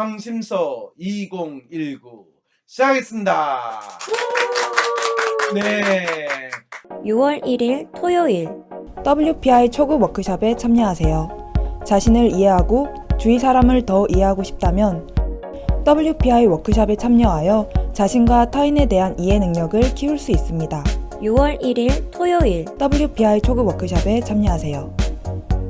황심소 2019 시작하겠습니다. 네. 6월 1일 토요일 WPI 초급 워크숍에 참여하세요. 자신을 이해하고 주위 사람을 더 이해하고 싶다면 WPI 워크숍에 참여하여 자신과 타인에 대한 이해 능력을 키울 수 있습니다. 6월 1일 토요일 WPI 초급 워크숍에 참여하세요.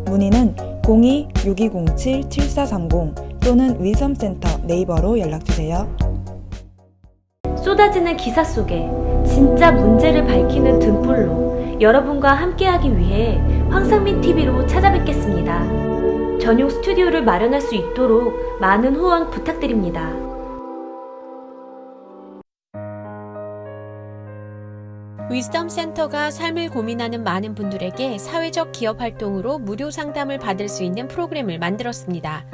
문의는 02-6207-7430 또는 윌섬센터 네이버로 연락주세요. 쏟아지는 기사 속에 진짜 문제를 밝히는 등불로 여러분과 함께하기 위해 황상민 TV로 찾아뵙겠습니다. 전용 스튜디오를 마련할 수 있도록 많은 후원 부탁드립니다. 위즈덤 센터가 삶을 고민하는 많은 분들에게 사회적 기업 활동으로 무료 상담을 받을 수 있는 프로그램을 만들었습니다.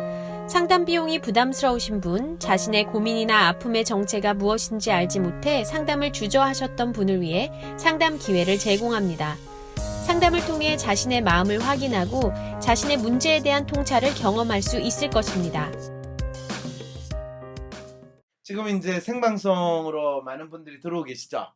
상담 비용이 부담스러우신 분, 자신의 고민이나 아픔의 정체가 무엇인지 알지 못해 상담을 주저하셨던 분을 위해 상담 기회를 제공합니다. 상담을 통해 자신의 마음을 확인하고 자신의 문제에 대한 통찰을 경험할 수 있을 것입니다. 지금 이제 생방송으로 많은 분들이 들어오고 계시죠?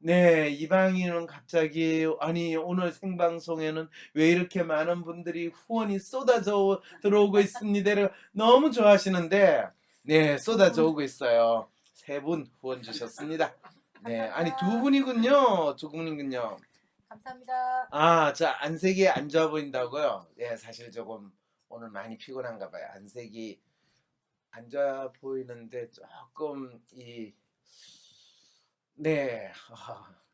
네, 이방인은 갑자기 아니 오늘 생방송에는 왜 이렇게 많은 분들이 후원이 쏟아져 들어오고 있습니다. 너무 좋아하시는데 네, 쏟아져 오고 있어요. 3분 후원 주셨습니다. 네, 아니 2분이군요. 2분이군요. 감사합니다. 아, 저 안색이 안 좋아 보인다고요? 네, 사실 조금 오늘 많이 피곤한가 봐요. 안색이 안 좋아 보이는데 조금 네,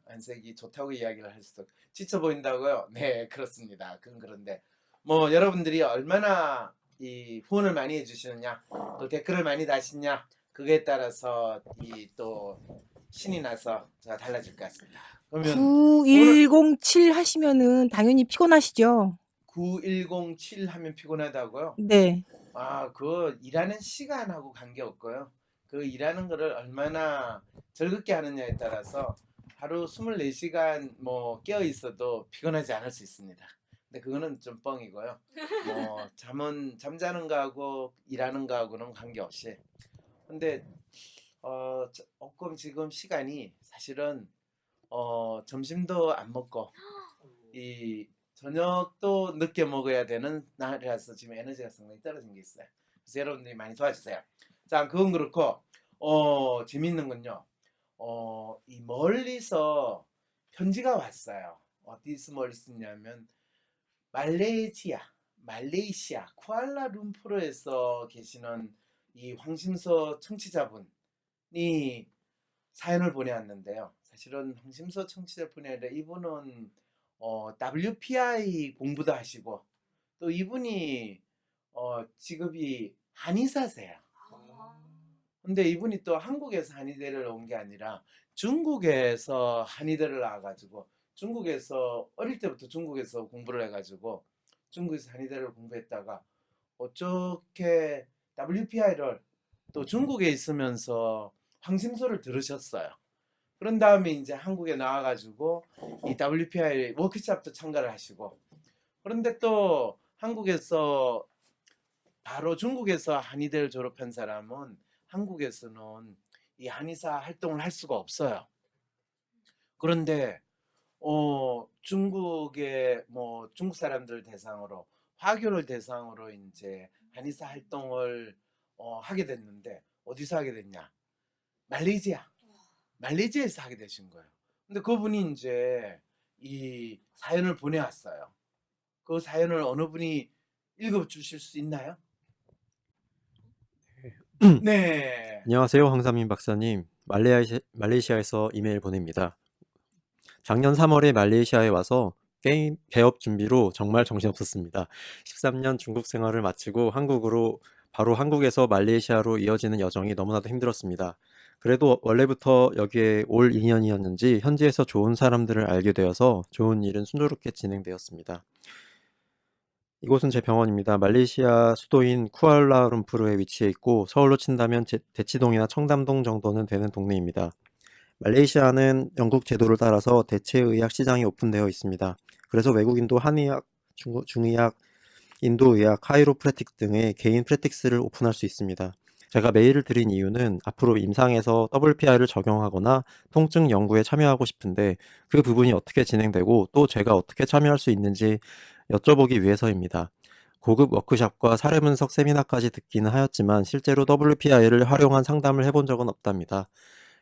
안색이 좋다고 이야기를 할 수도 지쳐 보인다고요? 네, 그렇습니다. 그런데 뭐 여러분들이 얼마나 이 후원을 많이 해주시느냐, 또 댓글을 많이 다시냐, 그거에 따라서 또 신이 나서 제가 달라질 것 같습니다. 그러면 9107 하시면은 당연히 피곤하시죠? 9107 하면 피곤하다고요? 네. 아, 그 일하는 시간하고 관계없고요. 그 일하는 거를 얼마나 즐겁게 하느냐에 따라서 하루 24시간 뭐 깨어 있어도 피곤하지 않을 수 있습니다. 근데 그거는 좀 뻥이고요. 뭐 잠자는 거하고 일하는 거하고는 관계없이. 근데 조금 지금 시간이 사실은 점심도 안 먹고 이 저녁도 늦게 먹어야 되는 날이라서 지금 에너지가 상당히 떨어진 게 있어요. 그래서 여러분들이 많이 도와주세요. 자, 그건 그렇고 재밌는 건요. 이 멀리서 편지가 왔어요. 어디서 멀리서 있냐면 말레이시아 쿠알라룸푸르에서 계시는 이 황심서 청취자분이 사연을 보내왔는데요. 사실은 황심서 청취자분이 아니라 이분은 WPI 공부도 하시고 또 이분이 직업이 한의사세요. 근데 이분이 또 한국에서 한의대를 온 게 아니라 중국에서 한의대를 나와가지고 중국에서 어릴 때부터 중국에서 공부를 해가지고 중국에서 한의대를 공부했다가 어떻게 WPI를 또 중국에 있으면서 황심소를 들으셨어요. 그런 다음에 이제 한국에 나와가지고 이 WPI 워크숍도 참가를 하시고 그런데 또 한국에서 바로 중국에서 한의대를 졸업한 사람은 한국에서는 이 한의사 활동을 할 수가 없어요. 그런데 중국의 뭐 중국 사람들 대상으로 화교를 대상으로 이제 한의사 활동을 하게 됐는데 어디서 하게 됐냐? 말레이시아에서 하게 되신 거예요. 근데 그분이 이제 이 사연을 보내왔어요. 그 사연을 어느 분이 읽어 주실 수 있나요? 네. 안녕하세요, 황상민 박사님. 말레이시아에서 이메일 보냅니다. 작년 3월에 말레이시아에 와서 게임 개업 준비로 정말 정신없었습니다. 13년 중국 생활을 마치고 바로 한국에서 말레이시아로 이어지는 여정이 너무나도 힘들었습니다. 그래도 원래부터 여기에 올 인연이었는지 현지에서 좋은 사람들을 알게 되어서 좋은 일은 순조롭게 진행되었습니다. 이곳은 제 병원입니다. 말레이시아 수도인 쿠알라룸푸르에 위치해 있고 서울로 친다면 대치동이나 청담동 정도는 되는 동네입니다. 말레이시아는 영국 제도를 따라서 대체의학 시장이 오픈되어 있습니다. 그래서 외국인도 한의학, 중의학, 인도의학, 카이로프래틱 등의 개인 프랙티스를 오픈할 수 있습니다. 제가 메일을 드린 이유는 앞으로 임상에서 WPI를 적용하거나 통증 연구에 참여하고 싶은데 그 부분이 어떻게 진행되고 또 제가 어떻게 참여할 수 있는지 여쭤보기 위해서입니다. 고급 워크숍과 사례 분석 세미나까지 듣기는 하였지만 실제로 WPI를 활용한 상담을 해본 적은 없답니다.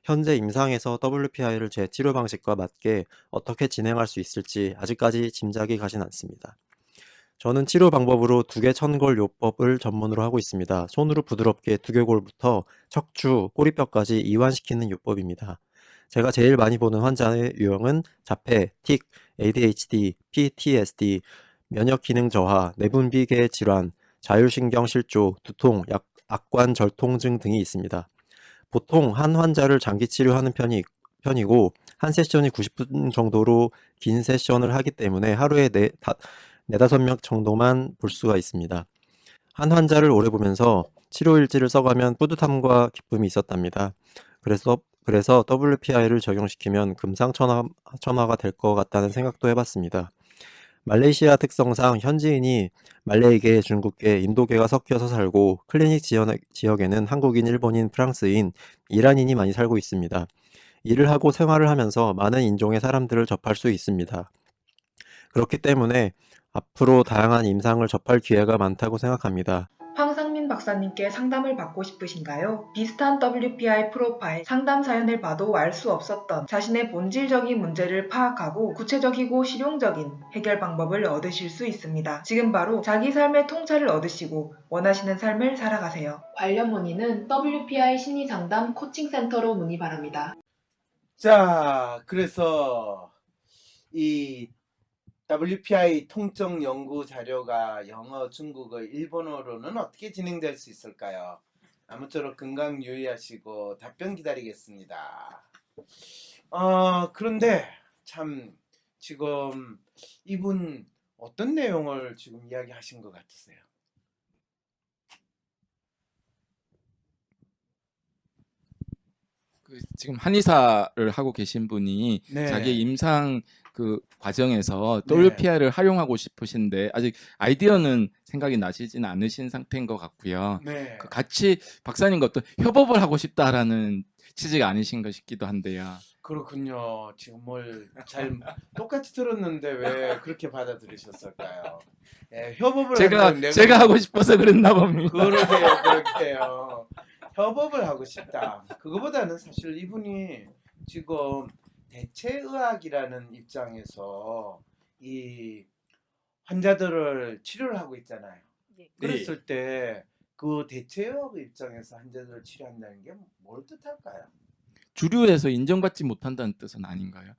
현재 임상에서 WPI를 제 치료 방식과 맞게 어떻게 진행할 수 있을지 아직까지 짐작이 가진 않습니다. 저는 치료 방법으로 두개 천골 요법을 전문으로 하고 있습니다. 손으로 부드럽게 두개골부터 척추, 꼬리뼈까지 이완시키는 요법입니다. 제가 제일 많이 보는 환자의 유형은 자폐, 틱, ADHD, PTSD, 면역기능 저하, 내분비계 질환, 자율신경 실조, 두통, 악관 절통증 등이 있습니다. 보통 한 환자를 장기 치료하는 편이고 한 세션이 90분 정도로 긴 세션을 하기 때문에 하루에 4-5명 정도만 볼 수가 있습니다. 한 환자를 오래 보면서 치료 일지를 써가면 뿌듯함과 기쁨이 있었답니다. 그래서 WPI를 적용시키면 금상첨화가 될 것 같다는 생각도 해봤습니다. 말레이시아 특성상 현지인이 말레이계, 중국계, 인도계가 섞여서 살고 클리닉 지역에는 한국인, 일본인, 프랑스인, 이란인이 많이 살고 있습니다. 일을 하고 생활을 하면서 많은 인종의 사람들을 접할 수 있습니다. 그렇기 때문에 앞으로 다양한 임상을 접할 기회가 많다고 생각합니다. 황상민 박사님께 상담을 받고 싶으신가요? 비슷한 WPI 프로파일, 상담 사연을 봐도 알 수 없었던 자신의 본질적인 문제를 파악하고 구체적이고 실용적인 해결 방법을 얻으실 수 있습니다. 지금 바로 자기 삶의 통찰을 얻으시고 원하시는 삶을 살아가세요. 관련 문의는 WPI 심리상담 코칭센터로 문의 바랍니다. 자, 그래서 이 WPI 통증 연구 자료가 영어, 중국어, 일본어로는 어떻게 진행될 수 있을까요? 아무쪼록 건강 유의하시고 답변 기다리겠습니다. 그런데 참 지금 이분 어떤 내용을 지금 이야기하신 것 같으세요? 지금 한의사를 하고 계신 분이 네. 자기 임상 그 과정에서 네. WPI를 활용하고 싶으신데 아직 아이디어는 생각이 나시지는 않으신 상태인 것 같고요. 네. 같이 박사님과 어떤 협업을 하고 싶다라는 취지가 아니신가 싶기도 한데요. 그렇군요. 지금 뭘 잘 똑같이 들었는데 왜 그렇게 받아들이셨을까요? 예, 협업을 제가 하고 싶어서 그랬나 봅니다. 그러게요. 협업을 하고 싶다. 그거보다는 사실 이분이 지금 대체의학이라는 입장에서 이 환자들을 치료를 하고 있잖아요. 그랬을 때 그 대체의학 입장에서 환자들을 치료한다는 게 뭘 뜻할까요? 주류에서 인정받지 못한다는 뜻은 아닌가요?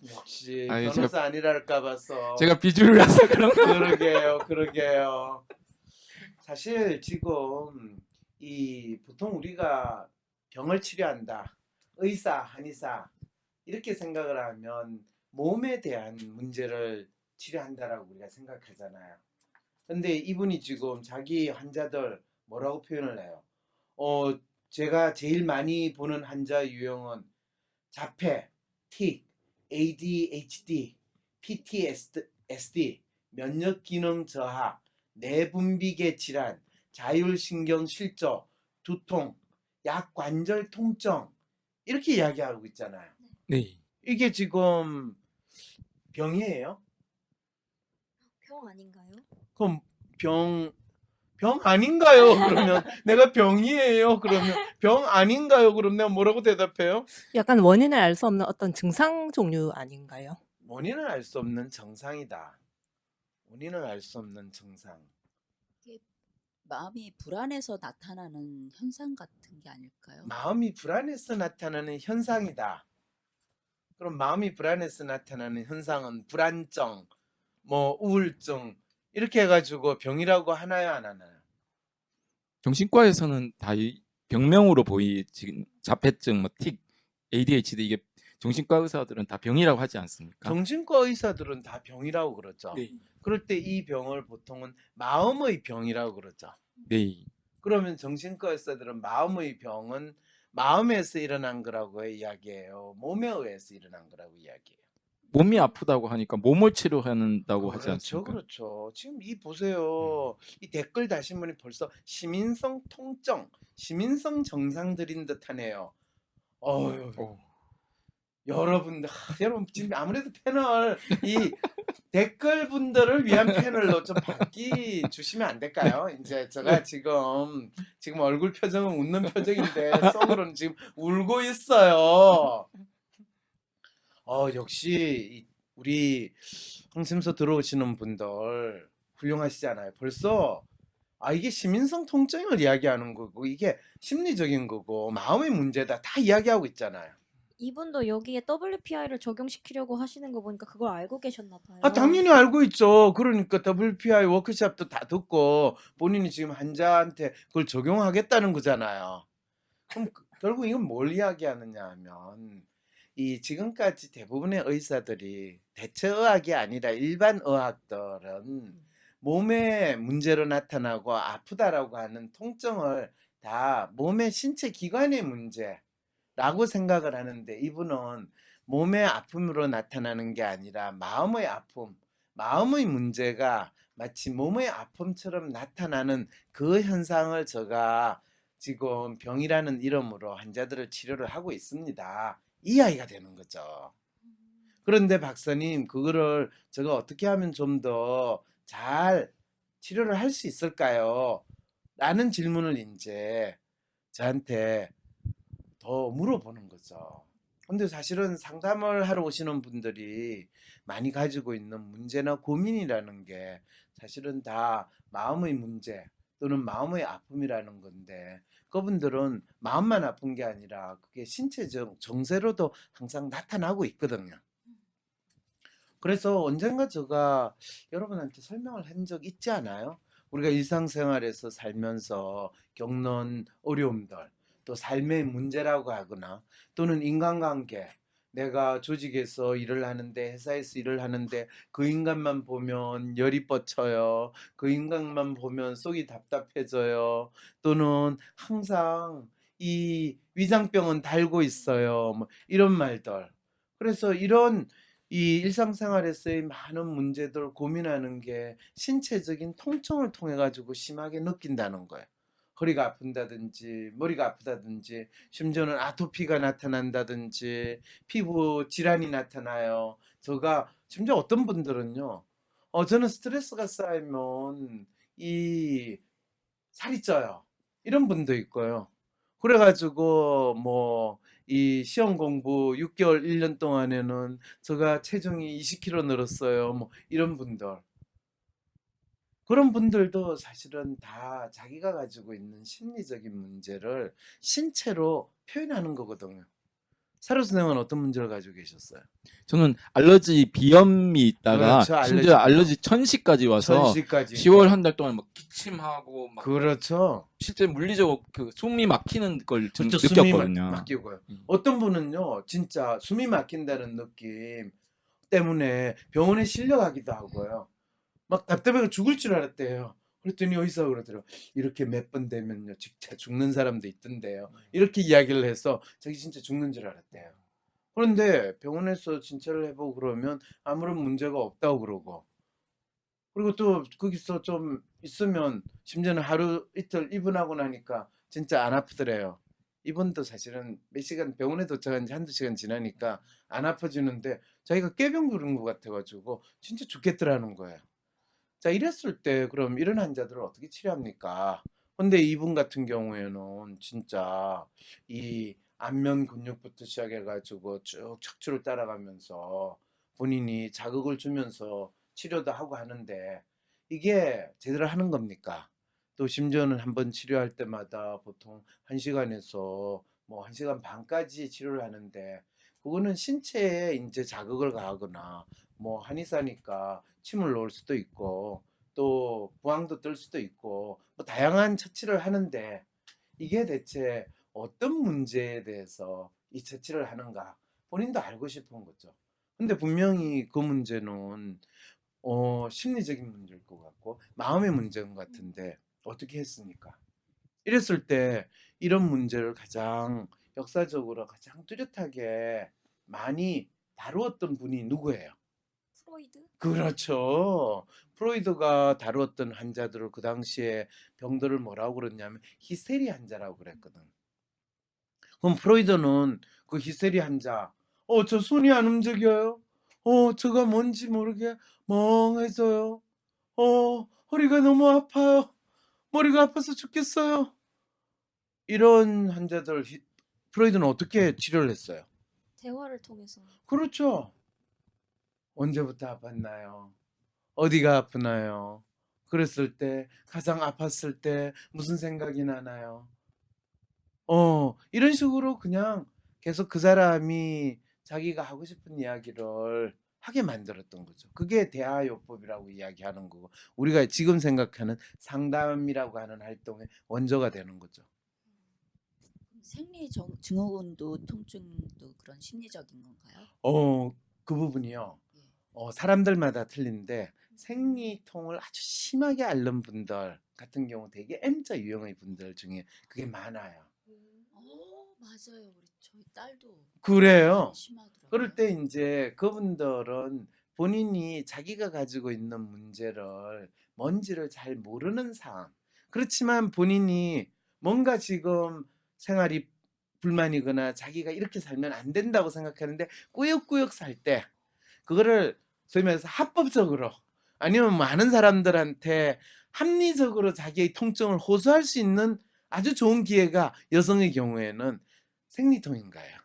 역시 아니, 변호사 아니랄까 봐서 제가 비주류라서 그런 거. 그러게요. 사실 지금 이 보통 우리가 병을 치료한다, 의사, 한의사 이렇게 생각을 하면 몸에 대한 문제를 치료한다라고 우리가 생각하잖아요. 근데 이분이 지금 자기 환자들 뭐라고 표현을 해요? 제가 제일 많이 보는 환자 유형은 자폐, 틱, ADHD, PTSD, 면역기능 저하, 내분비계 질환, 자율신경 실조, 두통, 약관절 통증 이렇게 이야기하고 있잖아요. 네. 이게 지금 병이에요? 병 아닌가요? 그럼 병 아닌가요? 그러면 내가 병이에요. 그러면 병 아닌가요? 그럼 내가 뭐라고 대답해요? 약간 원인을 알 수 없는 어떤 증상 종류 아닌가요? 원인을 알 수 없는 증상이다. 원인을 알 수 없는 증상. 마음이 불안해서 나타나는 현상 같은 게 아닐까요? 마음이 불안해서 나타나는 현상이다. 그럼 마음이 불안해서 나타나는 현상은 불안증, 뭐 우울증 이렇게 해가지고 병이라고 하나요, 안 하나요? 정신과에서는 다 이 병명으로 지금 자폐증, 뭐 틱, ADHD 이게 정신과 의사들은 다 병이라고 하지 않습니까? 정신과 의사들은 다 병이라고 그러죠. 네. 그럴 때 이 병을 보통은 마음의 병이라고 그러죠. 네. 그러면 정신과 의사들은 마음의 병은 마음에서 일어난 거라고 이야기해요. 몸에 의해서 일어난 거라고 이야기해요. 몸이 아프다고 하니까 몸을 치료한다고 하지 그렇죠, 않습니까? 그렇죠. 지금 이 보세요. 이 댓글 다신 분이 벌써 시민성 통증, 시민성 정상들인 듯하네요. 어휴, 오. 여러분들, 여러분 지금 아무래도 패널 이 댓글 분들을 위한 패널로 좀 바뀌 주시면 안 될까요? 이제 제가 지금 얼굴 표정은 웃는 표정인데 속으로는 지금 울고 있어요. 역시 우리 황심소 들어오시는 분들 훌륭하시잖아요. 벌써 이게 시민성 통증을 이야기하는 거고 이게 심리적인 거고 마음의 문제다 다 이야기하고 있잖아요. 이분도 여기에 WPI를 적용시키려고 하시는 거 보니까 그걸 알고 계셨나 봐요. 당연히 알고 있죠. 그러니까 WPI 워크숍도 다 듣고 본인이 지금 환자한테 그걸 적용하겠다는 거잖아요. 그럼 결국 이건 뭘 이야기하느냐 하면 이 지금까지 대부분의 의사들이 대체의학이 아니라 일반 의학들은 몸에 문제로 나타나고 아프다라고 하는 통증을 다 몸의 신체 기관의 문제라고 생각을 하는데 이분은 몸의 아픔으로 나타나는 게 아니라 마음의 아픔, 마음의 문제가 마치 몸의 아픔처럼 나타나는 그 현상을 제가 지금 병이라는 이름으로 환자들을 치료를 하고 있습니다. 이 이야기가 되는 거죠. 그런데 박사님, 그거를 제가 어떻게 하면 좀 더 잘 치료를 할 수 있을까요? 라는 질문을 이제 저한테 더 물어보는 거죠. 근데 사실은 상담을 하러 오시는 분들이 많이 가지고 있는 문제나 고민이라는 게 사실은 다 마음의 문제 또는 마음의 아픔이라는 건데 그분들은 마음만 아픈 게 아니라 그게 신체적 정세로도 항상 나타나고 있거든요. 그래서 언젠가 제가 여러분한테 설명을 한 적 있지 않아요? 우리가 일상생활에서 살면서 겪는 어려움들, 또 삶의 문제라고 하거나 또는 인간관계, 내가 조직에서 일을 하는데 회사에서 일을 하는데 그 인간만 보면 열이 뻗쳐요. 그 인간만 보면 속이 답답해져요. 또는 항상 이 위장병은 달고 있어요. 뭐 이런 말들. 그래서 이런 이 일상생활에서의 많은 문제들 고민하는 게 신체적인 통증을 통해 가지고 심하게 느낀다는 거예요. 허리가 아픈다든지 머리가 아프다든지 심지어는 아토피가 나타난다든지 피부 질환이 나타나요. 제가 심지어 어떤 분들은요. 저는 스트레스가 쌓이면 이 살이 쪄요. 이런 분도 있고요. 그래 가지고 뭐 이 시험 공부 6개월 1년 동안에는 제가 체중이 20kg 늘었어요. 뭐 이런 분들. 그런 분들도 사실은 다 자기가 가지고 있는 심리적인 문제를 신체로 표현하는 거거든요. 사료 선생은 어떤 문제를 가지고 계셨어요? 저는 알러지 비염이 있다가 그렇죠. 심지어 알러지 알러지 천시까지 와서 천시까지. 10월 한 달 동안 막 기침하고 막 그렇죠. 실제 물리적으로 그 숨이 막히는 걸 좀 그렇죠. 숨이 느꼈거든요. 막히고요. 음. 어떤 분은요, 진짜 숨이 막힌다는 느낌 때문에 병원에 실려가기도 하고요. 막 답답해서 죽을 줄 알았대요. 그랬더니 의사가 그러더라고요. 이렇게 몇 번 되면요, 진짜 죽는 사람도 있던데요. 이렇게 이야기를 해서 자기 진짜 죽는 줄 알았대요. 그런데 병원에서 진찰을 해보고 그러면 아무런 문제가 없다고 그러고, 그리고 또 거기서 좀 있으면 심지어는 하루 이틀 입원하고 나니까 진짜 안 아프더래요. 이분도 사실은 몇 시간 병원에 도착한 지 한두 시간 지나니까 안 아파지는데 자기가 꾀병 부른 것 같아가지고 진짜 죽겠더라는 거예요. 자, 이랬을 때 그럼 이런 환자들을 어떻게 치료합니까? 근데 이분 같은 경우에는 진짜 이 안면 근육부터 시작해가지고 쭉 척추를 따라가면서 본인이 자극을 주면서 치료도 하고 하는데 이게 제대로 하는 겁니까? 또 심지어는 한번 치료할 때마다 보통 1시간에서 뭐 1시간 반까지 치료를 하는데 그거는 신체에 이제 자극을 가하거나 뭐 한의사니까 침을 놓을 수도 있고 또 부항도 뜰 수도 있고 뭐 다양한 처치를 하는데 이게 대체 어떤 문제에 대해서 이 처치를 하는가 본인도 알고 싶은 거죠. 근데 분명히 그 문제는 심리적인 문제일 것 같고 마음의 문제인 것 같은데 어떻게 했습니까? 이랬을 때 이런 문제를 가장 역사적으로 가장 뚜렷하게 많이 다루었던 분이 누구예요? 프로이드? 그렇죠. 프로이드가 다루었던 환자들을 그 당시에 병들을 뭐라고 그랬냐면 히스테리 환자라고 그랬거든. 그럼 프로이드는 그 히스테리 환자, 저 손이 안 움직여요. 저가 뭔지 모르게 멍해져요. 허리가 너무 아파요. 머리가 아파서 죽겠어요. 이런 환자들 프로이드는 어떻게 치료를 했어요? 대화를 통해서. 그렇죠. 언제부터 아팠나요? 어디가 아프나요? 그랬을 때, 가장 아팠을 때 무슨 생각이 나나요? 이런 식으로 그냥 계속 그 사람이 자기가 하고 싶은 이야기를 하게 만들었던 거죠. 그게 대화요법이라고 이야기하는 거고, 우리가 지금 생각하는 상담이라고 하는 활동의 원조가 되는 거죠. 생리 증후군도 통증도 그런 심리적인 건가요? 그 부분이요. 예. 사람들마다 틀린데 생리통을 아주 심하게 앓는 분들 같은 경우 되게 M자 유형의 분들 중에 그게 많아요. 맞아요. 우리 저희 딸도 그래요. 심하더라고요. 그럴 때 이제 그분들은 본인이 자기가 가지고 있는 문제를 뭔지를 잘 모르는 상황. 그렇지만 본인이 뭔가 지금 생활이 불만이거나 자기가 이렇게 살면 안 된다고 생각하는데 꾸역꾸역 살 때 그거를 소위 말해서 합법적으로 아니면 많은 사람들한테 합리적으로 자기의 통증을 호소할 수 있는 아주 좋은 기회가 여성의 경우에는 생리통인 거예요.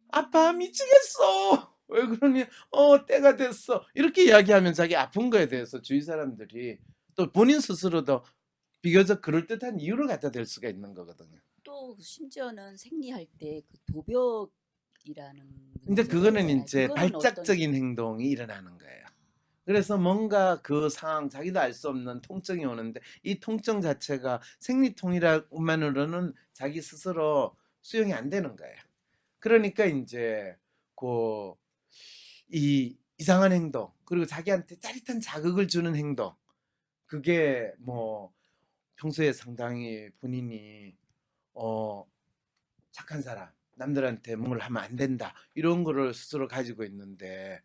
아파 미치겠어. 왜 그러니? 때가 됐어. 이렇게 이야기하면 자기 아픈 거에 대해서 주위 사람들이 또 본인 스스로도 비교적 그럴듯한 이유를 갖다 댈 수가 있는 거거든요. 또 심지어는 생리할 때 그 도벽이라는 근데 문제가 그거는 있잖아요. 이제 그거는 발작적인 행동이 일어나는 거예요. 그래서 뭔가 그 상황, 자기도 알 수 없는 통증이 오는데 이 통증 자체가 생리통이라고만으로는 자기 스스로 수용이 안 되는 거예요. 그러니까 이제 이 이상한 행동, 그리고 자기한테 짜릿한 자극을 주는 행동, 그게 뭐 평소에 상당히 본인이 착한 사람, 남들한테 뭘 하면 안 된다 이런 거를 스스로 가지고 있는데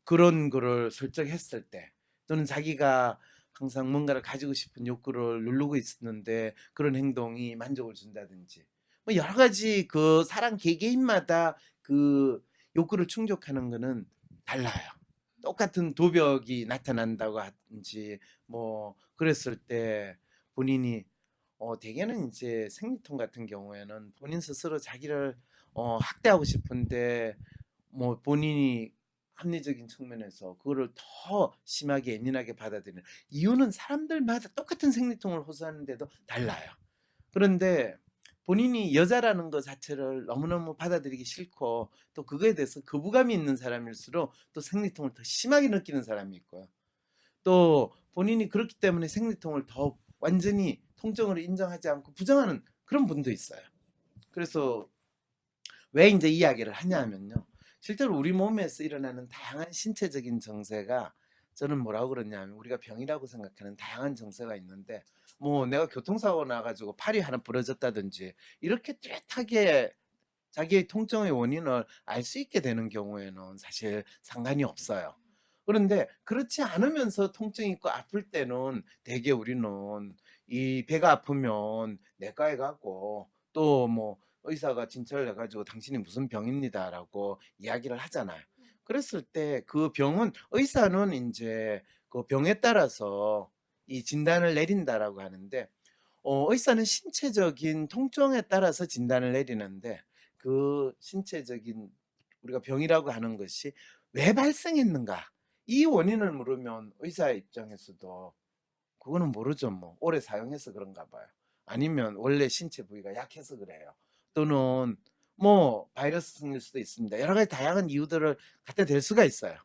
그런 거를 설정했을 때 또는 자기가 항상 뭔가를 가지고 싶은 욕구를 누르고 있었는데 그런 행동이 만족을 준다든지 뭐 여러 가지 그 사람 개개인마다 그 욕구를 충족하는 거는 달라요. 똑같은 도벽이 나타난다고 하든지 뭐 그랬을 때 본인이 대개는 이제 생리통 같은 경우에는 본인 스스로 자기를 학대하고 싶은데 뭐 본인이 합리적인 측면에서 그거를 더 심하게 예민하게 받아들이는 이유는 사람들마다 똑같은 생리통을 호소하는데도 달라요. 그런데 본인이 여자라는 것 자체를 너무너무 받아들이기 싫고 또 그거에 대해서 거부감이 있는 사람일수록 또 생리통을 더 심하게 느끼는 사람이 있고요. 또 본인이 그렇기 때문에 생리통을 더 완전히 통증으로 인정하지 않고 부정하는 그런 분도 있어요. 그래서 왜 이제 이야기를 하냐면요. 실제로 우리 몸에서 일어나는 다양한 신체적인 정세가 저는 뭐라고 그러냐면 우리가 병이라고 생각하는 다양한 정세가 있는데 뭐 내가 교통사고 나가지고 팔이 하나 부러졌다든지 이렇게 뚜렷하게 자기의 통증의 원인을 알 수 있게 되는 경우에는 사실 상관이 없어요. 그런데 그렇지 않으면서 통증이 있고 아플 때는 대개 우리는 이 배가 아프면 내과에 가고 또 뭐 의사가 진찰을 해가지고 당신이 무슨 병입니다라고 이야기를 하잖아요. 그랬을 때 그 병은 의사는 이제 그 병에 따라서 이 진단을 내린다라고 하는데 의사는 신체적인 통증에 따라서 진단을 내리는데 그 신체적인 우리가 병이라고 하는 것이 왜 발생했는가 이 원인을 물으면 의사 입장에서도 그거는 모르죠. 뭐 오래 사용해서 그런가 봐요. 아니면 원래 신체 부위가 약해서 그래요. 또는 뭐 바이러스일 수도 있습니다. 여러 가지 다양한 이유들을 갖다 댈 수가 있어요.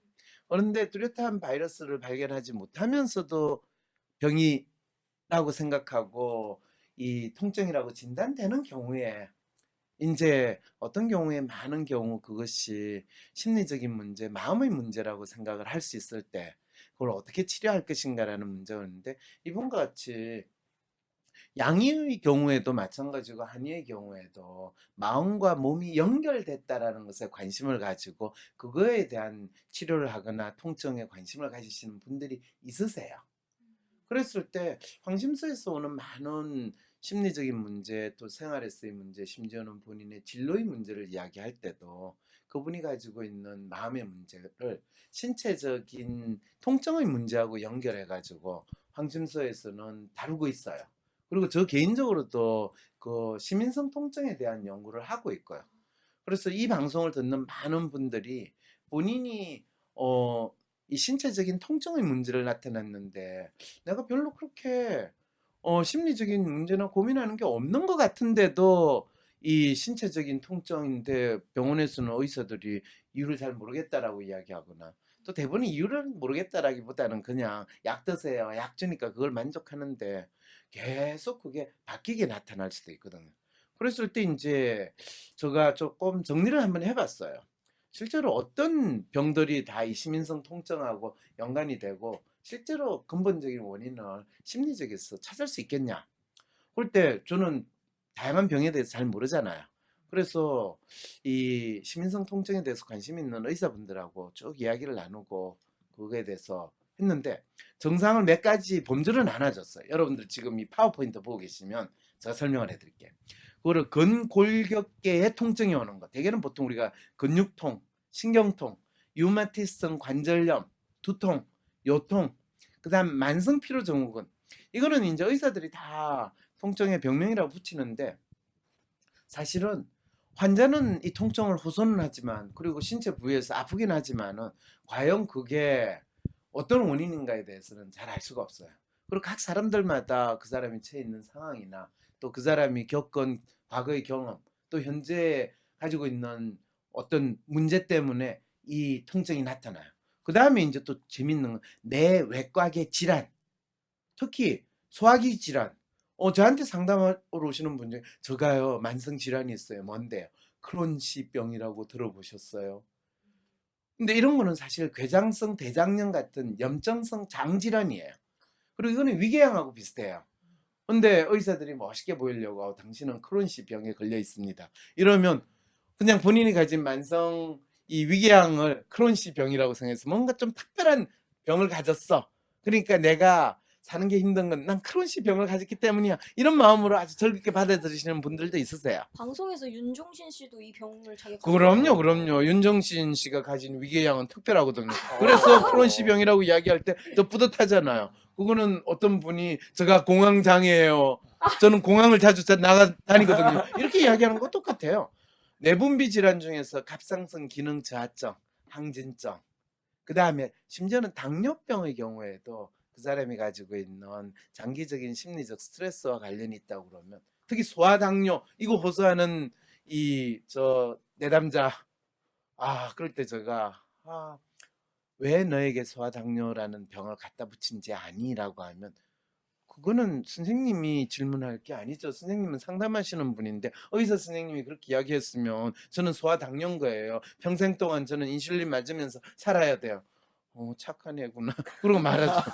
그런데 뚜렷한 바이러스를 발견하지 못하면서도 병이라고 생각하고 이 통증이라고 진단되는 경우에 이제 어떤 경우에 많은 경우 그것이 심리적인 문제, 마음의 문제라고 생각을 할 수 있을 때 그걸 어떻게 치료할 것인가라는 문제였는데 이분과 같이 양이의 경우에도 마찬가지고 한의의 경우에도 마음과 몸이 연결됐다라는 것에 관심을 가지고 그거에 대한 치료를 하거나 통증에 관심을 가지시는 분들이 있으세요. 그랬을 때 황심소에서 오는 많은 심리적인 문제, 또 생활에서의 문제, 심지어는 본인의 진로의 문제를 이야기할 때도 그분이 가지고 있는 마음의 문제를 신체적인 통증의 문제하고 연결해 가지고 황심소에서는 다루고 있어요. 그리고 저 개인적으로도 그 시민성 통증에 대한 연구를 하고 있고요. 그래서 이 방송을 듣는 많은 분들이 본인이 이 신체적인 통증의 문제를 나타났는데 내가 별로 그렇게 심리적인 문제나 고민하는 게 없는 것 같은데도 이 신체적인 통증인데 병원에서는 의사들이 이유를 잘 모르겠다라고 이야기하거나 또 대부분 이유를 모르겠다라기보다는 그냥 약 드세요. 약 주니까 그걸 만족하는데 계속 그게 바뀌게 나타날 수도 있거든요. 그랬을 때 이제 제가 조금 정리를 한번 해봤어요. 실제로 어떤 병들이 다 이 시민성 통증하고 연관이 되고 실제로 근본적인 원인을 심리적에서 찾을 수 있겠냐? 그럴 때 저는 다양한 병에 대해서 잘 모르잖아요. 그래서 이 시민성 통증에 대해서 관심 있는 의사분들하고 쭉 이야기를 나누고 그거에 대해서 했는데 증상을 몇 가지 범주를 나눠줬어요. 여러분들 지금 이 파워포인트 보고 계시면 제가 설명을 해드릴게요. 그거를 근골격계의 통증이 오는 거. 대개는 보통 우리가 근육통, 신경통, 류마티성 관절염, 두통, 요통, 그다음 만성 피로 증후군. 이거는 이제 의사들이 다 통증의 병명이라고 붙이는데 사실은 환자는 이 통증을 호소는 하지만 그리고 신체 부위에서 아프긴 하지만은 과연 그게 어떤 원인인가에 대해서는 잘 알 수가 없어요. 그리고 각 사람들마다 그 사람이 처해 있는 상황이나 또 그 사람이 겪은 과거의 경험 또 현재 가지고 있는 어떤 문제 때문에 이 통증이 나타나요. 그 다음에 이제 또 재밌는 건 내외곽의 질환, 특히 소화기 질환. 저한테 상담하러 오시는 분 중에 저가요 만성 질환이 있어요. 뭔데요? 크론시병이라고 들어보셨어요? 근데 이런 거는 사실 궤장성 대장염 같은 염증성 장질환이에요. 그리고 이거는 위궤양하고 비슷해요. 근데 의사들이 멋있게 보이려고 당신은 크론시 병에 걸려 있습니다. 이러면 그냥 본인이 가진 만성 이 위궤양을 크론시 병이라고 생각해서 뭔가 좀 특별한 병을 가졌어. 그러니까 내가 사는 게 힘든 건 난 크론시 병을 가졌기 때문이야. 이런 마음으로 아주 즐겁게 받아들이시는 분들도 있으세요. 방송에서 윤종신 씨도 이 병을 자기가 그럼요. 윤정신 씨가 가진 위궤양은 특별하거든요. 그래서 크론시 병이라고 이야기할 때 더 뿌듯하잖아요. 그거는 어떤 분이 제가 공황 장애예요. 저는 공황을 자주 나가 다니거든요. 이렇게 이야기하는 거 똑같아요. 내분비 질환 중에서 갑상선 기능 저하증, 항진증, 그 다음에 심지어는 당뇨병의 경우에도 그 사람이 가지고 있는 장기적인 심리적 스트레스와 관련이 있다고 그러면 특히 소아당뇨 이거 호소하는 이 저 내담자 그럴 때 제가 왜 너에게 소아당뇨라는 병을 갖다 붙인지 아니라고 하면 그거는 선생님이 질문할 게 아니죠. 선생님은 상담하시는 분인데 의사 선생님이 그렇게 이야기했으면 저는 소아당뇨인 거예요. 평생 동안 저는 인슐린 맞으면서 살아야 돼요. 착한 애구나. 그러고 말하죠.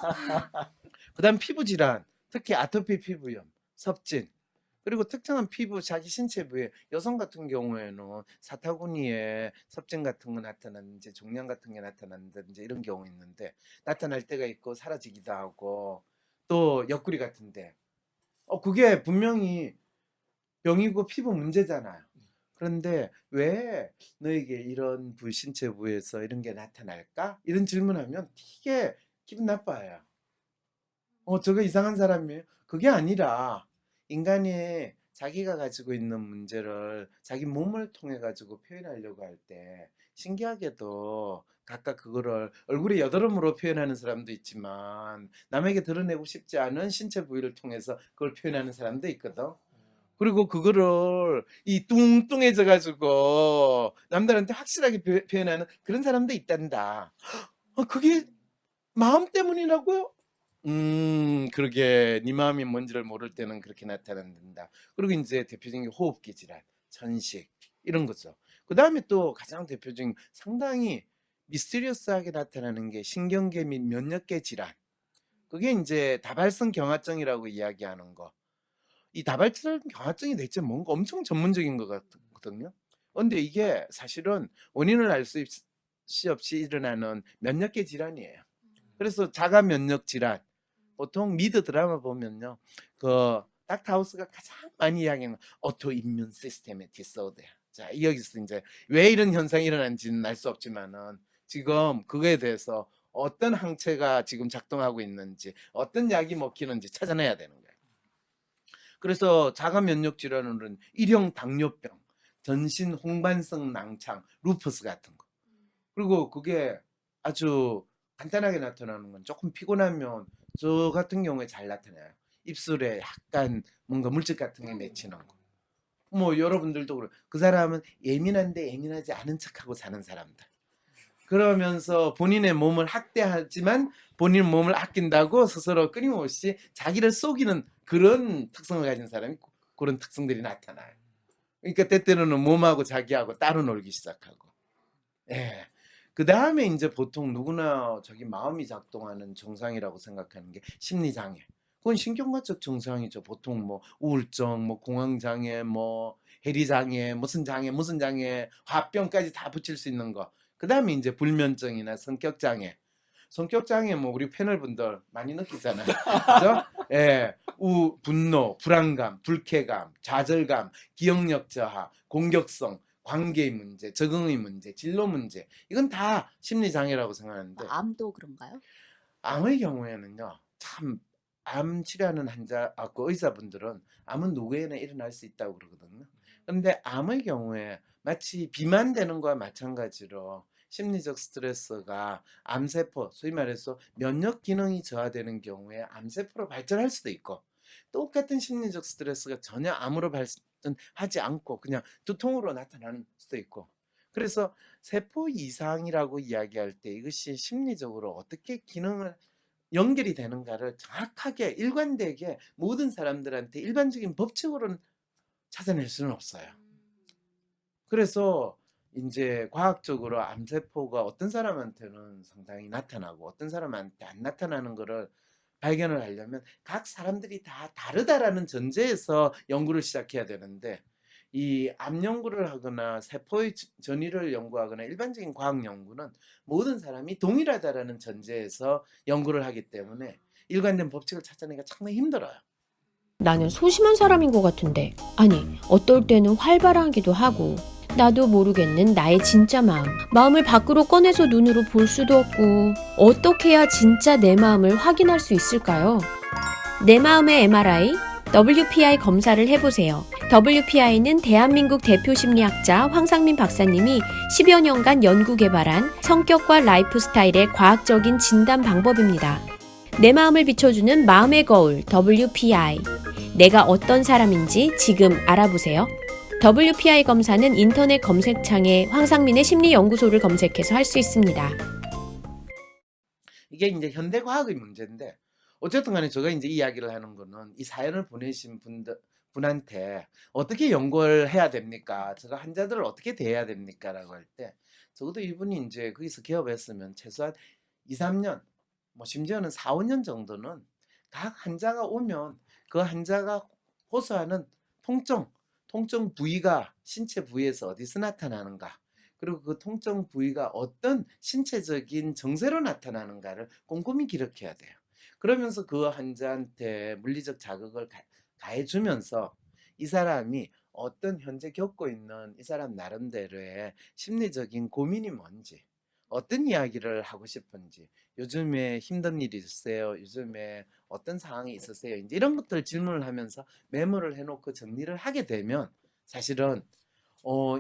그 다음 피부 질환, 특히 아토피 피부염, 섭진, 그리고 특정한 피부, 자기 신체 부위에 여성 같은 경우에는 사타구니에 섭진 같은 거 나타나는지 종양 같은 게 나타난다든지 이런 경우 있는데 나타날 때가 있고 사라지기도 하고 또 옆구리 같은데 그게 분명히 병이고 피부 문제잖아요. 그런데 왜 너에게 이런 신체 부위에서 이런 게 나타날까? 이런 질문하면 되게 기분 나빠요. 저거 이상한 사람이에요? 그게 아니라 인간이 자기가 가지고 있는 문제를 자기 몸을 통해 가지고 표현하려고 할 때 신기하게도 각각 그거를 얼굴의 여드름으로 표현하는 사람도 있지만 남에게 드러내고 싶지 않은 신체 부위를 통해서 그걸 표현하는 사람도 있거든. 그리고 그거를 이 뚱뚱해져 가지고 남들한테 확실하게 표현하는 그런 사람도 있단다. 그게 마음 때문이라고요? 그러게 네 마음이 뭔지를 모를 때는 그렇게 나타난다. 그리고 이제 대표적인 게 호흡기 질환, 천식 이런 거죠. 그 다음에 또 가장 대표적인 상당히 미스테리어스하게 나타나는 게 신경계 및 면역계 질환. 그게 이제 다발성 경화증이라고 이야기하는 거. 이 다발성 경화증이 대체 뭔가 엄청 전문적인 것 같거든요. 근데 이게 사실은 원인을 알 수 없이 일어나는 면역계 질환이에요. 그래서 자가 면역 질환, 보통 미드 드라마 보면요, 그 닥터 하우스가 가장 많이 이야기하는 오토 임문 시스템의 디소더. 자, 여기서 이제 왜 이런 현상이 일어나는지는 알 수 없지만은 지금 그거에 대해서 어떤 항체가 지금 작동하고 있는지, 어떤 약이 먹히는지 찾아내야 되는 거예요. 그래서 자가 면역 질환은 일형 당뇨병, 전신 홍반성 낭창, 루퍼스 같은 거. 그리고 그게 아주 간단하게 나타나는 건 조금 피곤하면 저 같은 경우에 잘 나타나요. 입술에 약간 뭔가 물질 같은 게 맺히는 거. 뭐 여러분들도 그래. 그 사람은 예민한데 예민하지 않은 척하고 사는 사람들. 그러면서 본인의 몸을 학대하지만 본인 몸을 아낀다고 스스로 끊임없이 자기를 속이는 그런 특성을 가진 사람이 그런 특성들이 나타나요. 그러니까 때때로는 몸하고 자기하고 따로 놀기 시작하고. 예. 그 다음에 이제 보통 누구나 자기 마음이 작동하는 정상이라고 생각하는 게 심리장애. 그건 신경과적 정상이죠. 보통 뭐 우울증, 뭐 공황장애, 뭐 해리장애, 무슨 장애, 화병까지 다 붙일 수 있는 거. 그 다음에 이제 불면증이나 성격장애. 성격장애 뭐 우리 패널분들 많이 느끼잖아요. 그죠? 예. 분노, 불안감, 불쾌감, 좌절감, 기억력 저하, 공격성, 관계의 문제, 적응의 문제, 진로 문제. 이건 다 심리장애라고 생각하는데 암도 그런가요? 암의 경우에는요. 참 암 치료하는 환자, 그 의사분들은 암은 누구에나 일어날 수 있다고 그러거든요. 그런데 암의 경우에 마치 비만되는 거와 마찬가지로 심리적 스트레스가 암세포, 소위 말해서 면역 기능이 저하되는 경우에 암세포로 발전할 수도 있고, 똑같은 심리적 스트레스가 전혀 암으로 발전하지 않고 그냥 두통으로 나타나는 수도 있고. 그래서 세포 이상이라고 이야기할 때 이것이 심리적으로 어떻게 기능을 연결이 되는가를 정확하게 일관되게 모든 사람들한테 일반적인 법칙으로는 찾아낼 수는 없어요. 그래서 이제 과학적으로 암세포가 어떤 사람한테는 상당히 나타나고 어떤 사람한테 안 나타나는 거를 발견을 하려면 각 사람들이 다 다르다라는 전제에서 연구를 시작해야 되는데, 이 암 연구를 하거나 세포의 전이를 연구하거나 일반적인 과학 연구는 모든 사람이 동일하다라는 전제에서 연구를 하기 때문에 일관된 법칙을 찾아내기가 상당히 힘들어요. 나는 소심한 사람인 것 같은데. 아니, 어떨 때는 활발하기도 하고. 나도 모르겠는 나의 진짜 마음. 마음을 밖으로 꺼내서 눈으로 볼 수도 없고. 어떻게 해야 진짜 내 마음을 확인할 수 있을까요? 내 마음의 MRI, WPI 검사를 해보세요. WPI는 대한민국 대표 심리학자 황상민 박사님이 10여 년간 연구 개발한 성격과 라이프 스타일의 과학적인 진단 방법입니다. 내 마음을 비춰주는 마음의 거울 WPI. 내가 어떤 사람인지 지금 알아보세요. WPI 검사는 인터넷 검색창에 황상민의 심리연구소를 검색해서 할 수 있습니다. 이게 이제 현대과학의 문제인데, 어쨌든 간에 제가 이제 이야기를 하는 거는 이 사연을 보내신 분한테 어떻게 연구를 해야 됩니까? 제가 환자들을 어떻게 대해야 됩니까? 라고 할 때, 적어도 이분이 이제 거기서 개업했으면 최소한 2, 3년, 뭐 심지어는 4, 5년 정도는 각 환자가 오면 그 환자가 호소하는 통증 부위가 신체 부위에서 어디서 나타나는가, 그리고 그 통증 부위가 어떤 신체적인 증세로 나타나는가를 꼼꼼히 기록해야 돼요. 그러면서 그 환자한테 물리적 자극을 가해주면서 이 사람이 어떤 현재 겪고 있는 이 사람 나름대로의 심리적인 고민이 뭔지, 어떤 이야기를 하고 싶은지, 요즘에 힘든 일이 있으세요? 요즘에 어떤 상황이 있으세요? 이제 이런 것들 질문을 하면서 메모를 해놓고 정리를 하게 되면 사실은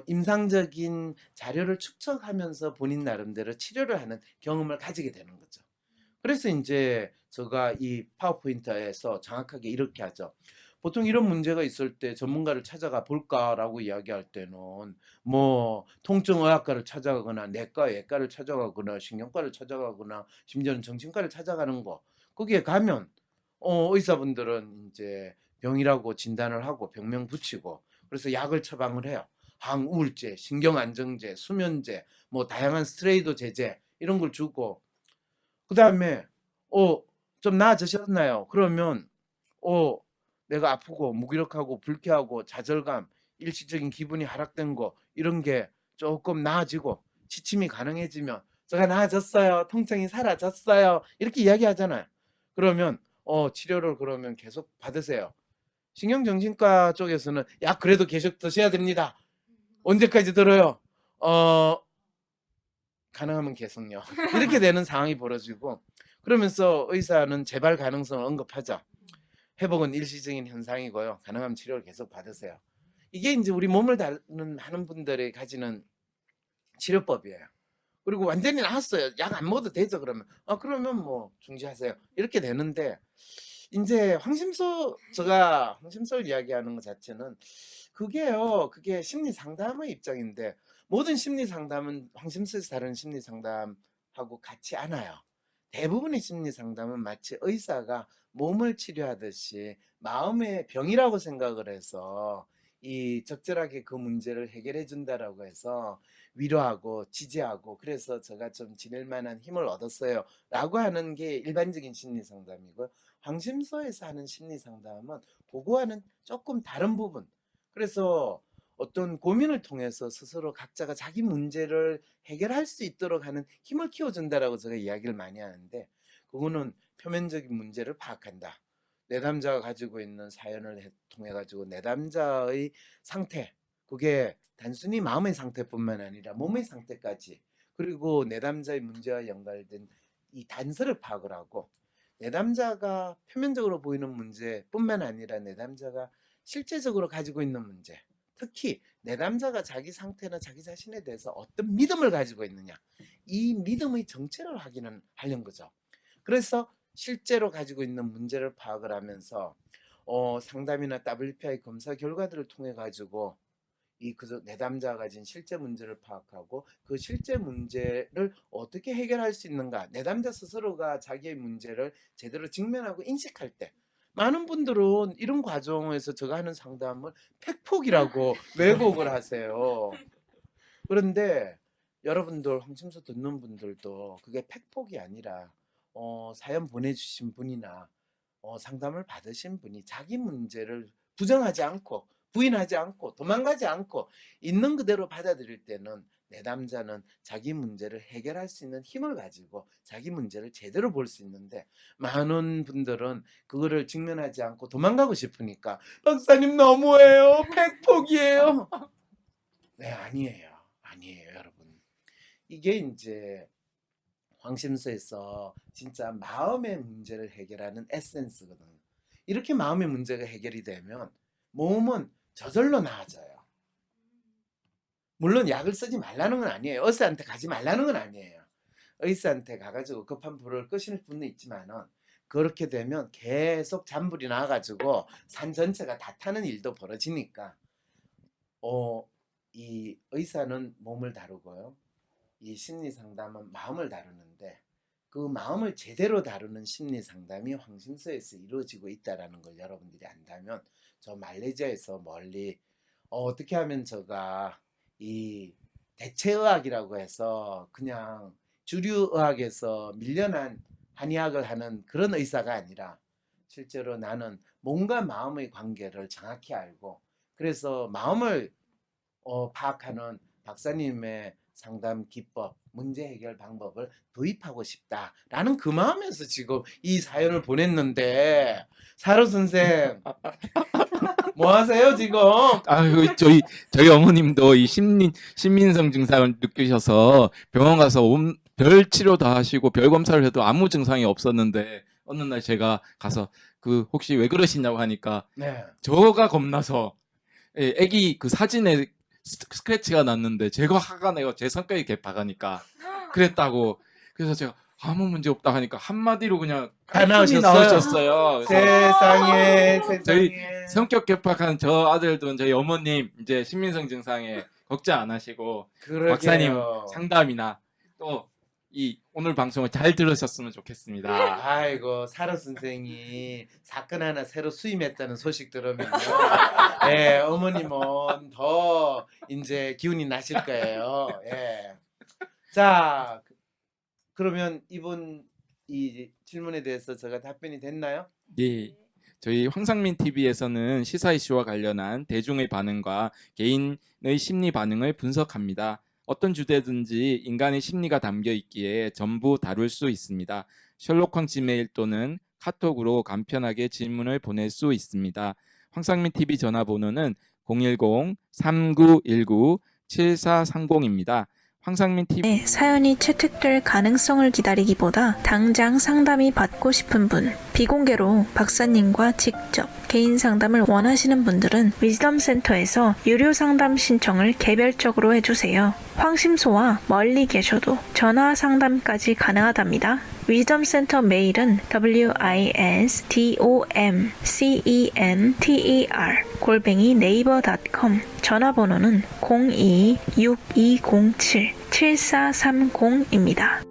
임상적인 자료를 축적하면서 본인 나름대로 치료를 하는 경험을 가지게 되는 거죠. 그래서 이제 제가 이 파워포인트에서 정확하게 이렇게 하죠. 보통 이런 문제가 있을 때 전문가를 찾아가 볼까라고 이야기할 때는 뭐 통증의학과를 찾아가거나 내과, 외과를 찾아가거나 신경과를 찾아가거나 심지어는 정신과를 찾아가는 거, 거기에 가면 의사분들은 이제 병이라고 진단을 하고 병명 붙이고 그래서 약을 처방을 해요. 항우울제, 신경안정제, 수면제, 뭐 다양한 스테로이드 제제 이런 걸 주고, 그 다음에 좀 나아지셨나요? 그러면 내가 아프고 무기력하고 불쾌하고 좌절감, 일시적인 기분이 하락된 거 이런 게 조금 나아지고 지침이 가능해지면 제가 나아졌어요. 통증이 사라졌어요. 이렇게 이야기하잖아요. 그러면 치료를 그러면 계속 받으세요. 신경정신과 쪽에서는 약 그래도 계속 드셔야 됩니다. 언제까지 들어요? 가능하면 계속요. 이렇게 되는 상황이 벌어지고 그러면서 의사는 재발 가능성을 언급하죠. 회복은 일시적인 현상이고요. 가능하면 치료를 계속 받으세요. 이게 이제 우리 몸을 하는 분들이 가지는 치료법이에요. 그리고 완전히 나았어요. 약 안 먹어도 되죠. 그러면 뭐 중지하세요. 이렇게 되는데 이제 제가 황심소를 이야기하는 것 자체는 그게 심리 상담의 입장인데 모든 심리 상담은 황심소에서 다루는 심리 상담하고 같지 않아요. 대부분의 심리 상담은 마치 의사가 몸을 치료하듯이 마음의 병이라고 생각을 해서 이 적절하게 그 문제를 해결해 준다라고 해서 위로하고 지지하고 그래서 제가 좀 지낼 만한 힘을 얻었어요 라고 하는 게 일반적인 심리 상담이고요. 황심소에서 하는 심리 상담은 그거와는 조금 다른 부분. 그래서 어떤 고민을 통해서 스스로 각자가 자기 문제를 해결할 수 있도록 하는 힘을 키워준다라고 제가 이야기를 많이 하는데 그거는 표면적인 문제를 파악한다. 내담자가 가지고 있는 사연을 통해 가지고 내담자의 상태, 그게 단순히 마음의 상태뿐만 아니라 몸의 상태까지 그리고 내담자의 문제와 연관된 이 단서를 파악을 하고 내담자가 표면적으로 보이는 문제뿐만 아니라 내담자가 실제적으로 가지고 있는 문제, 특히 내담자가 자기 상태나 자기 자신에 대해서 어떤 믿음을 가지고 있느냐, 이 믿음의 정체를 확인을 하려는 거죠. 그래서 실제로 가지고 있는 문제를 파악을 하면서 상담이나 WPI 검사 결과들을 통해 가지고 그저 내담자가 가진 실제 문제를 파악하고 그 실제 문제를 어떻게 해결할 수 있는가, 내담자 스스로가 자기의 문제를 제대로 직면하고 인식할 때 많은 분들은 이런 과정에서 제가 하는 상담을 팩폭이라고 왜곡을 하세요. 그런데 여러분들 황심소 듣는 분들도 그게 팩폭이 아니라 사연 보내주신 분이나 상담을 받으신 분이 자기 문제를 부정하지 않고 부인하지 않고 도망가지 않고 있는 그대로 받아들일 때는 내담자는 자기 문제를 해결할 수 있는 힘을 가지고 자기 문제를 제대로 볼 수 있는데 많은 분들은 그거를 직면하지 않고 도망가고 싶으니까 박사님 너무해요. 팩폭이에요. 네, 아니에요. 여러분. 이게 이제 황심소에서 진짜 마음의 문제를 해결하는 에센스거든요. 이렇게 마음의 문제가 해결이 되면 몸은 저절로 나아져요. 물론 약을 쓰지 말라는 건 아니에요. 의사한테 가지 말라는 건 아니에요. 의사한테 가가지고 급한 불을 끄실 분은 있지만은 그렇게 되면 계속 잔불이 나가지고 산 전체가 다 타는 일도 벌어지니까 이 의사는 몸을 다루고요. 이 심리 상담은 마음을 다루는데 그 마음을 제대로 다루는 심리 상담이 황심소에서 이루어지고 있다라는 걸 여러분들이 안다면 저 말레이시아에서 멀리 어떻게 하면 제가 이 대체의학이라고 해서 그냥 주류의학에서 밀려난 한의학을 하는 그런 의사가 아니라 실제로 나는 몸과 마음의 관계를 정확히 알고 그래서 마음을 파악하는 박사님의 상담 기법, 문제 해결 방법을 도입하고 싶다라는 그 마음에서 지금 이 사연을 보냈는데 사로 선생 뭐 하세요 지금? 아유, 저희 어머님도 이 신민성 증상을 느끼셔서 병원 가서 별 치료 다 하시고 별 검사를 해도 아무 증상이 없었는데 어느 날 제가 가서 혹시 왜 그러시냐고 하니까 네. 저가 겁나서 애기 그 사진에 스크래치가 났는데 제가 화가 내고 제 성격이 개파가니까 그랬다고. 그래서 제가 아무 문제 없다 하니까 한마디로 그냥 다 나으셨어요? 나으셨어요. 세상에 저희 성격 개팍한 저 아들도 저희 어머님 이제 신민성 증상에 걱정 안 하시고 그러게요. 박사님 상담이나 또 이 오늘 방송을 잘 들으셨으면 좋겠습니다. 아이고 사로 선생이 사건 하나 새로 수임했다는 소식 들으면요. 예, 어머님은 더 이제 기운이 나실 거예요. 예. 자, 그러면 이분 이 질문에 대해서 제가 답변이 됐나요? 예. 저희 황상민 TV에서는 시사 이슈와 관련한 대중의 반응과 개인의 심리 반응을 분석합니다. 어떤 주제든지 인간의 심리가 담겨 있기에 전부 다룰 수 있습니다. 셜록황 지메일 또는 카톡으로 간편하게 질문을 보낼 수 있습니다. 황상민 TV 전화번호는 010-3919-7430입니다. 황상민 TV 사연이 채택될 가능성을 기다리기보다 당장 상담이 받고 싶은 분, 비공개로 박사님과 직접 개인 상담을 원하시는 분들은 위즈덤센터에서 유료 상담 신청을 개별적으로 해주세요. 황심소와 멀리 계셔도 전화 상담까지 가능하답니다. 위즈덤센터 메일은 wisdomcenter@naver.com, 전화번호는 02-6207-7430입니다.